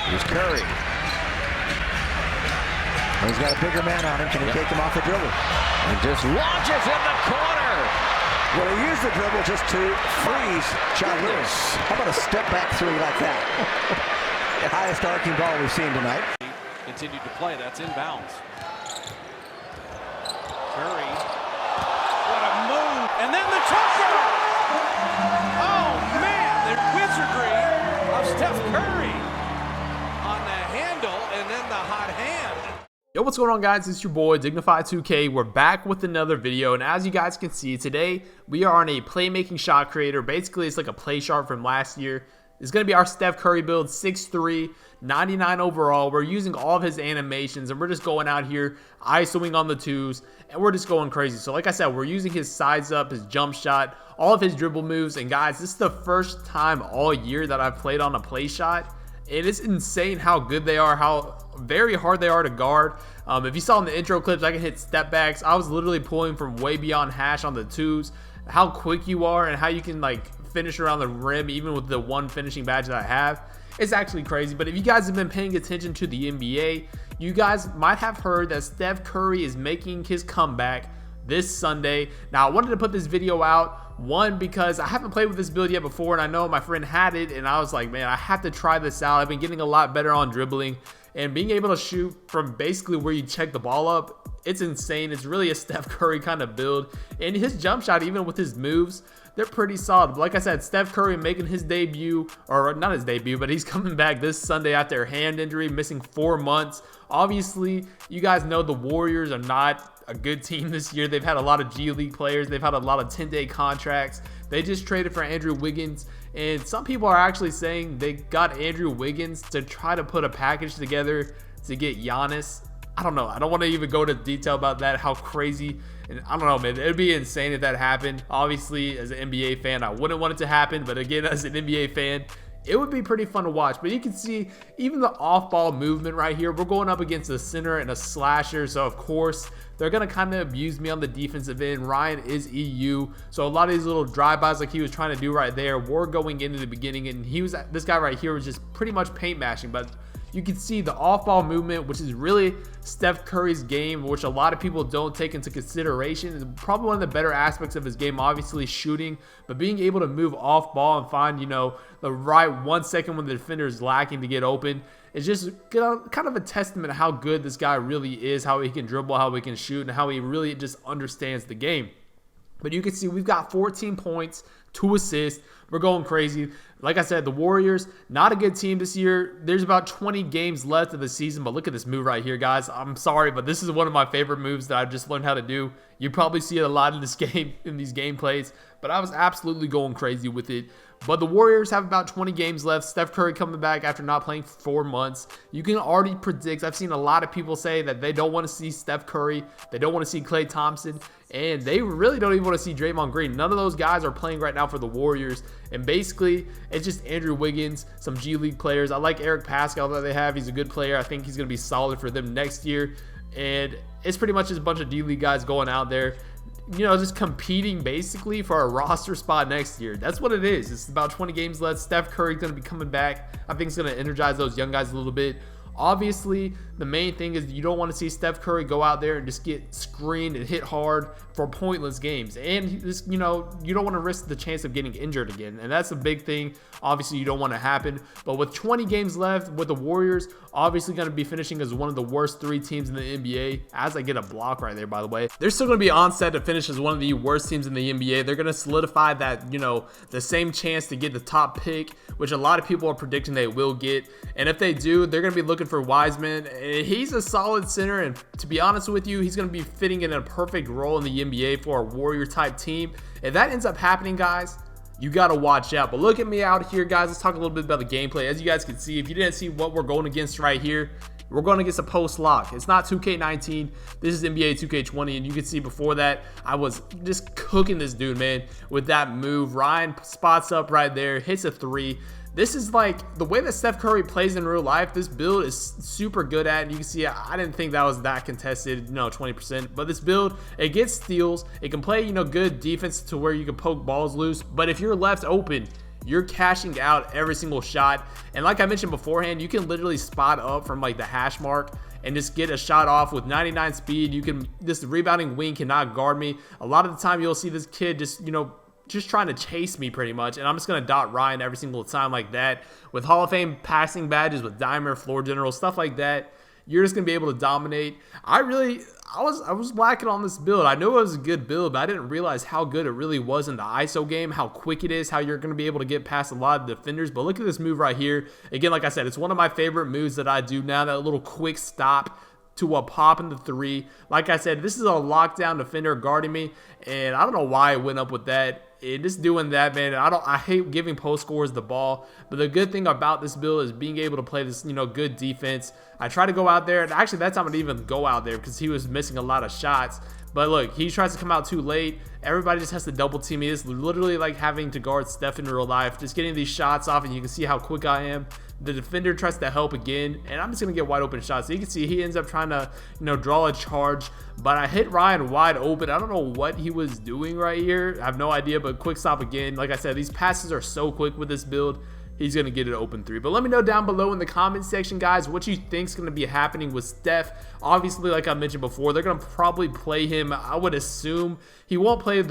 Here's Curry. He's got a bigger man on him. Can he take him off the dribble? And just launches in the corner. Well, he used the dribble just to freeze John Lewis. How about a step back three like that? The highest arcing ball we've seen tonight. Continued to play. That's inbounds. Curry. What a move. And then the jumper. Oh, man. The wizardry of Steph Curry on the handle and then the hot hand. Yo, what's going on, guys? It's your boy Dignified2K. We're back with another video, and as you guys can see today, we are on a playmaking shot creator. Basically, it's like a play chart from last year. It's going to be our Steph Curry build, 6'3", 99 overall. We're using all of his animations, and we're just going out here, ISOing on the twos, and we're just going crazy. So like I said, we're using his sides up, his jump shot, all of his dribble moves, and guys, this is the first time all year that I've played on a play shot. It is insane how good they are, how very hard they are to guard. If you saw in the intro clips, I can hit step backs. I was literally pulling from way beyond hash on the twos. How quick you are and how you can like finish around the rim even with the one finishing badge that I have. It's actually crazy. But if you guys have been paying attention to the NBA, you guys might have heard that Steph Curry is making his comeback this Sunday. Now, I wanted to put this video out, one, because I haven't played with this build yet before, and I know my friend had it, and I was like, man, I have to try this out. I've been getting a lot better on dribbling, and being able to shoot from basically where you check the ball up, it's insane. It's really a Steph Curry kind of build, and his jump shot, even with his moves, they're pretty solid. But like I said, Steph Curry making his debut, or not his debut, but he's coming back this Sunday after a hand injury, missing 4 months. Obviously, you guys know the Warriors are not a good team this year. They've had a lot of G League players. They've had a lot of 10-day contracts. They just traded for Andrew Wiggins, and some people are actually saying they got Andrew Wiggins to try to put a package together to get Giannis. I don't know. I don't want to even go into detail about that, how crazy. And I don't know, man. It'd be insane if that happened. Obviously, as an NBA fan, I wouldn't want it to happen. But again, as an NBA fan, it would be pretty fun to watch. But you can see even the off-ball movement right here. We're going up against a center and a slasher. So, of course, they're going to kind of abuse me on the defensive end. Ryan is EU. So, a lot of these little drive-bys like he was trying to do right there were going into the beginning. And this guy right here was just pretty much paint mashing. But you can see the off-ball movement, which is really Steph Curry's game, which a lot of people don't take into consideration. It's probably one of the better aspects of his game, obviously shooting, but being able to move off-ball and find, you know, the right 1 second when the defender is lacking to get open. It's just kind of a testament to how good this guy really is, how he can dribble, how he can shoot, and how he really just understands the game. But you can see we've got 14 points, 2 assists. We're going crazy. Like I said, the Warriors, not a good team this year. There's about 20 games left of the season, but look at this move right here, guys. I'm sorry, but this is one of my favorite moves that I've just learned how to do. You probably see it a lot in this game, in these gameplays, but I was absolutely going crazy with it. But the Warriors have about 20 games left. Steph Curry coming back after not playing for 4 months. You can already predict. I've seen a lot of people say that they don't want to see Steph Curry. They don't want to see Klay Thompson. And they really don't even want to see Draymond Green. None of those guys are playing right now for the Warriors. And basically, it's just Andrew Wiggins, some G League players. I like Eric Pascal that they have. He's a good player. I think he's going to be solid for them next year. And it's pretty much just a bunch of D League guys going out there, you know, just competing basically for a roster spot next year. That's what it is. It's about 20 games left. Steph Curry's going to be coming back. I think it's going to energize those young guys a little bit. Obviously, the main thing is you don't want to see Steph Curry go out there and just get screened and hit hard for pointless games. And just, you know, you don't want to risk the chance of getting injured again. And that's a big thing. Obviously, you don't want to happen. But with 20 games left with the Warriors, obviously going to be finishing as one of the worst 3 teams in the NBA. As I get a block right there, by the way. They're still going to be on set to finish as one of the worst teams in the NBA. They're going to solidify that, you know, the same chance to get the top pick, which a lot of people are predicting they will get. And if they do, they're going to be looking for Wiseman. He's a solid center, and to be honest with you, he's going to be fitting in a perfect role in the NBA for a Warrior type team. If that ends up happening, guys, you got to watch out. But look at me out here, guys. Let's talk a little bit about the gameplay. As you guys can see, if you didn't see what we're going against right here, we're going against a post lock. It's not 2K19. This is NBA2K20, and you can see before that, I was just cooking this dude, man, with that move. Ryan spots up right there, hits a 3. This is like the way that Steph Curry plays in real life. This build is super good at, and you can see I didn't think that was that contested, 20%. But this build, it gets steals. It can play, good defense to where you can poke balls loose. But if you're left open, you're cashing out every single shot. And like I mentioned beforehand, you can literally spot up from like the hash mark and just get a shot off with 99 speed. This rebounding wing cannot guard me. A lot of the time you'll see this kid just, you know, just trying to chase me pretty much, and I'm just going to dot Ryan every single time like that. With Hall of Fame passing badges, with Dimer, floor general, stuff like that, you're just going to be able to dominate. I was lacking on this build. I know it was a good build, but I didn't realize how good it really was in the ISO game, how quick it is, how you're going to be able to get past a lot of defenders. But look at this move right here. Again, like I said, it's one of my favorite moves that I do now, that little quick stop to a pop in the three. Like I said, this is a lockdown defender guarding me, and I don't know why I went up with that. And just doing that, man, I hate giving post scorers the ball, but the good thing about this build is being able to play this, you know, good defense. I try to go out there, and actually that time I didn't even go out there because he was missing a lot of shots. But look, he tries to come out too late. Everybody just has to double team me. It's literally like having to guard Steph in real life, just getting these shots off, and you can see how quick I am. The defender tries to help again, and I'm just going to get wide open shots. So you can see he ends up trying to, you know, draw a charge, but I hit Ryan wide open. I don't know what he was doing right here. I have no idea, but quick stop again. Like I said, these passes are so quick with this build. He's going to get an open three. But let me know down below in the comment section, guys, what you think is going to be happening with Steph. Obviously, like I mentioned before, they're going to probably play him. I would assume he won't play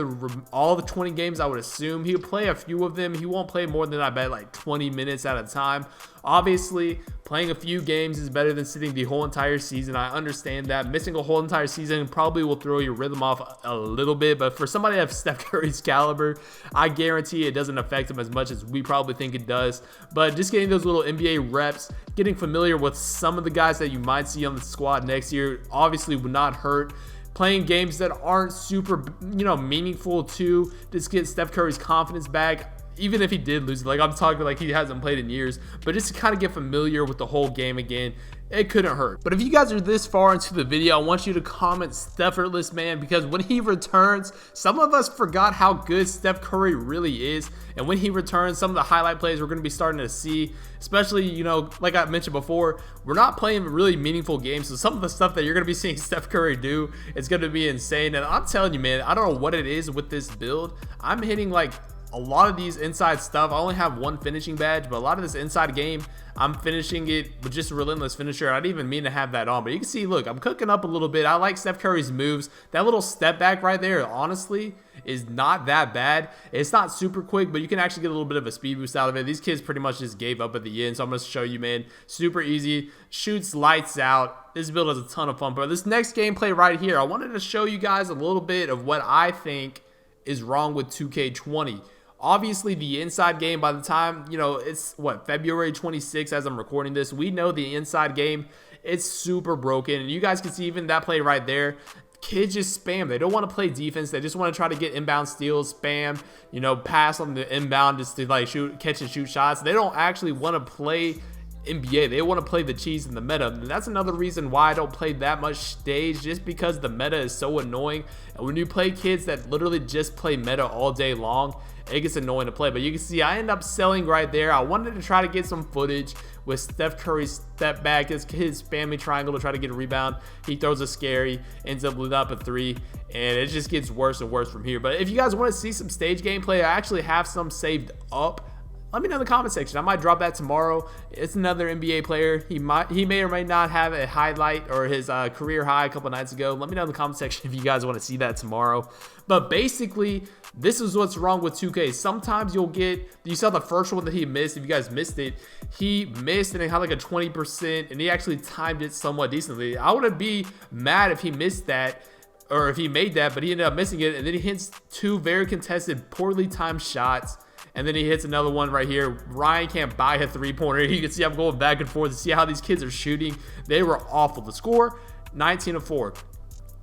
all the 20 games. I would assume he'll play a few of them. He won't play more than, I bet, like 20 minutes at a time. Obviously, playing a few games is better than sitting the whole entire season. I understand that. Missing a whole entire season probably will throw your rhythm off a little bit, but for somebody of Steph Curry's caliber, I guarantee it doesn't affect him as much as we probably think it does. But just getting those little NBA reps, getting familiar with some of the guys that you might see on the squad next year obviously would not hurt. Playing games that aren't super, you know, meaningful to just get Steph Curry's confidence back. Even if he did lose it, like I'm talking like he hasn't played in years, but just to kind of get familiar with the whole game again, it couldn't hurt. But if you guys are this far into the video, I want you to comment Stephertless, man, because when he returns, some of us forgot how good Steph Curry really is. And when he returns, some of the highlight plays we're going to be starting to see, especially, you know, like I mentioned before, we're not playing really meaningful games. So some of the stuff that you're going to be seeing Steph Curry do is going to be insane. And I'm telling you, man, I don't know what it is with this build. I'm hitting like a lot of these inside stuff. I only have one finishing badge, but a lot of this inside game, I'm finishing it with just a relentless finisher. I didn't even mean to have that on, but you can see, look, I'm cooking up a little bit. I like Steph Curry's moves. That little step back right there, honestly, is not that bad. It's not super quick, but you can actually get a little bit of a speed boost out of it. These kids pretty much just gave up at the end, so I'm going to show you, man. Super easy. Shoots lights out. This build is a ton of fun, but this next gameplay right here, I wanted to show you guys a little bit of what I think is wrong with 2K20. Obviously, the inside game, by the time, you know, it's what, February 26th as I'm recording this, we know the inside game, it's super broken. And you guys can see even that play right there. Kids just spam. They don't want to play defense. They just want to try to get inbound steals, spam, you know, pass on the inbound just to like catch and shoot shots. They don't actually want to play NBA. They want to play the cheese and the meta. And that's another reason why I don't play that much stage, just because the meta is so annoying. And when you play kids that literally just play meta all day long, it gets annoying to play. But you can see I end up selling right there. I wanted to try to get some footage with Steph Curry's step back, his spamming triangle to try to get a rebound. He throws a scary, ends up losing up a three, and it just gets worse and worse from here. But if you guys want to see some stage gameplay, I actually have some saved up. Let me know in the comment section. I might drop that tomorrow. It's another NBA player. He may or may not have a highlight or his career high a couple nights ago. Let me know in the comment section if you guys want to see that tomorrow. But basically, this is what's wrong with 2K. Sometimes you'll get, you saw the first one that he missed. If you guys missed it, he missed and it had like a 20%, and he actually timed it somewhat decently. I wouldn't be mad if he missed that, or if he made that, but he ended up missing it. And then he hits two very contested, poorly timed shots. And then he hits another one right here. Ryan can't buy a three-pointer. You can see I'm going back and forth to see how these kids are shooting. They were awful. The score, 19-4.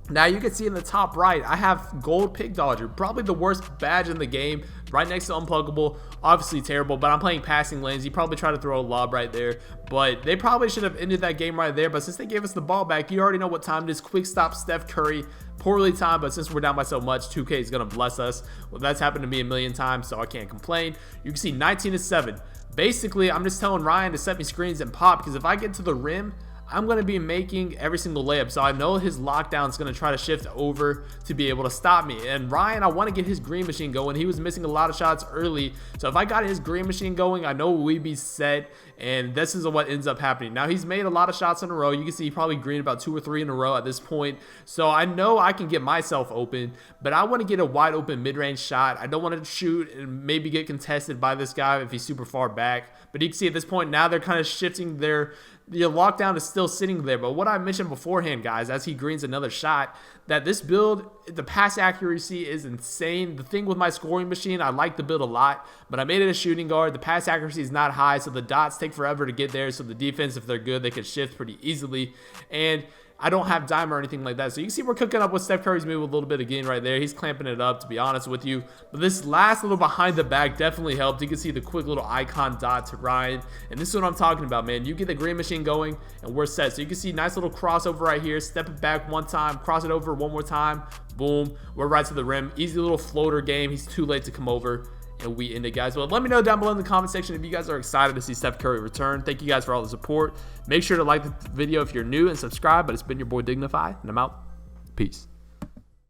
Now you can see in the top right, I have Gold Pick Dodger, probably the worst badge in the game, right next to Unpluggable. Obviously terrible, but I'm playing passing lanes. You probably try to throw a lob right there, but they probably should have ended that game right there. But since they gave us the ball back, you already know what time it is. Quick stop Steph Curry, poorly timed, but since we're down by so much, 2K is going to bless us. Well, that's happened to me a million times, so I can't complain. You can see 19-7. Basically, I'm just telling Ryan to set me screens and pop, because if I get to the rim, I'm going to be making every single layup. So I know his lockdown is going to try to shift over to be able to stop me. And Ryan, I want to get his green machine going. He was missing a lot of shots early. So if I got his green machine going, I know we'd be set. And this is what ends up happening. Now, he's made a lot of shots in a row. You can see he probably greened about 2 or 3 in a row at this point. So I know I can get myself open, but I want to get a wide open mid-range shot. I don't want to shoot and maybe get contested by this guy if he's super far back. But you can see at this point now they're kind of shifting their lockdown is still sitting there. But what I mentioned beforehand, guys, as he greens another shot, that this build, the pass accuracy is insane. The thing with my scoring machine, I like the build a lot, but I made it a shooting guard. The pass accuracy is not high, so the dots take forever to get there. So the defense, if they're good, they can shift pretty easily. And I don't have dime or anything like that. So you can see we're cooking up with Steph Curry's move a little bit again right there. He's clamping it up, to be honest with you. But this last little behind the back definitely helped. You can see the quick little icon dot to Ryan. And this is what I'm talking about, man. You get the green machine going, and we're set. So you can see nice little crossover right here. Step it back one time, cross it over one more time. Boom. We're right to the rim. Easy little floater game. He's too late to come over. And we end it, guys. Well, let me know down below in the comment section if you guys are excited to see Steph Curry return. Thank you guys for all the support. Make sure to like the video if you're new and subscribe. But it's been your boy Dignify, and I'm out. Peace.